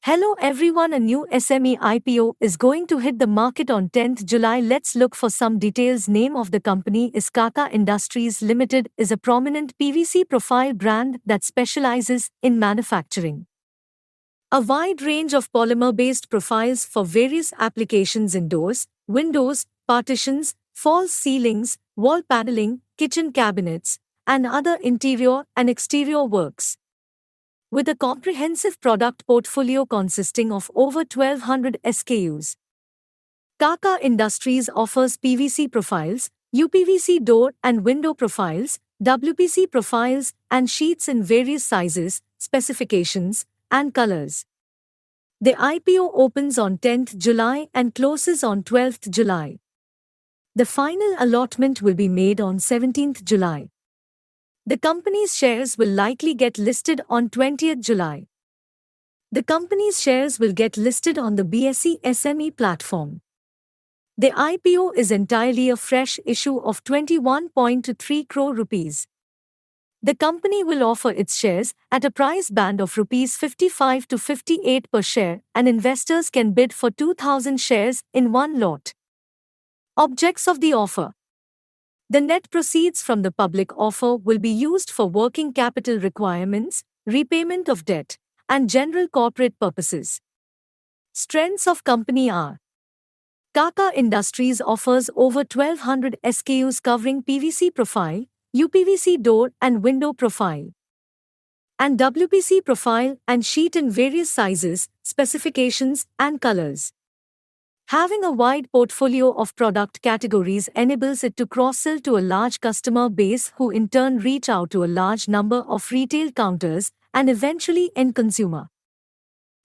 Hello everyone, a new SME IPO is going to hit the market on 10th July. Let's look for some details. Name of the company is Kaka Industries Limited, is a prominent PVC profile brand that specializes in manufacturing a wide range of polymer-based profiles for various applications in doors, windows, partitions, false ceilings, wall paneling, kitchen cabinets, and other interior and exterior works. With a comprehensive product portfolio consisting of over 1,200 SKUs, Kaka Industries offers PVC profiles, uPVC door and window profiles, WPC profiles, and sheets in various sizes, specifications, and colors. The IPO opens on 10th July and closes on 12th July. The final allotment will be made on 17th July. The company's shares will likely get listed on 20th July. The company's shares will get listed on the BSE SME platform. The IPO is entirely a fresh issue of 21.3 crore rupees. The company will offer its shares at a price band of rupees 55 to 58 per share, and investors can bid for 2,000 shares in one lot. Objects of the offer. The net proceeds from the public offer will be used for working capital requirements, repayment of debt, and general corporate purposes. Strengths of company are: Kaka Industries offers over 1,200 SKUs covering PVC profile, uPVC door and window profile, and WPC profile and sheet in various sizes, specifications, and colors. Having a wide portfolio of product categories enables it to cross-sell to a large customer base, who in turn reach out to a large number of retail counters and eventually end consumer.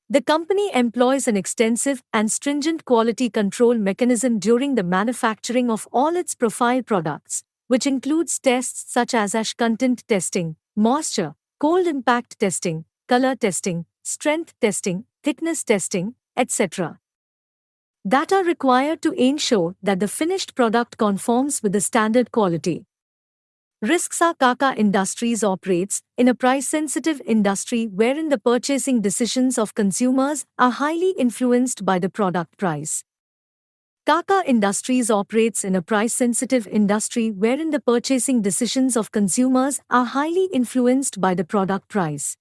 The company employs an extensive and stringent quality control mechanism during the manufacturing of all its profile products, which includes tests such as ash content testing, moisture, cold impact testing, color testing, strength testing, thickness testing, etc., that are required to ensure that the finished product conforms with the standard quality. Risks are: Kaka Industries operates in a price-sensitive industry wherein the purchasing decisions of consumers are highly influenced by the product price. Kaka Industries operates in a price-sensitive industry wherein the purchasing decisions of consumers are highly influenced by the product price.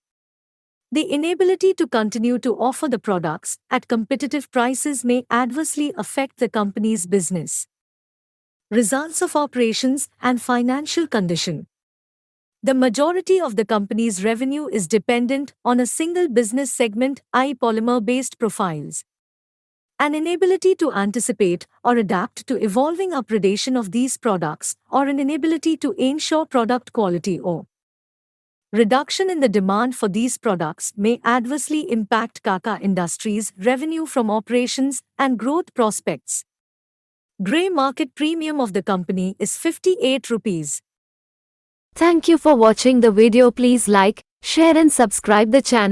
The inability to continue to offer the products at competitive prices may adversely affect the company's business, results of operations, and financial condition. The majority of the company's revenue is dependent on a single business segment, i.e. polymer-based profiles. An inability to anticipate or adapt to evolving upgradation of these products, or an inability to ensure product quality or reduction in the demand for these products may adversely impact Kaka Industries' revenue from operations and growth prospects. Grey market premium of the company is 58 rupees. Thank you for watching the video. Please like, share and subscribe the channel.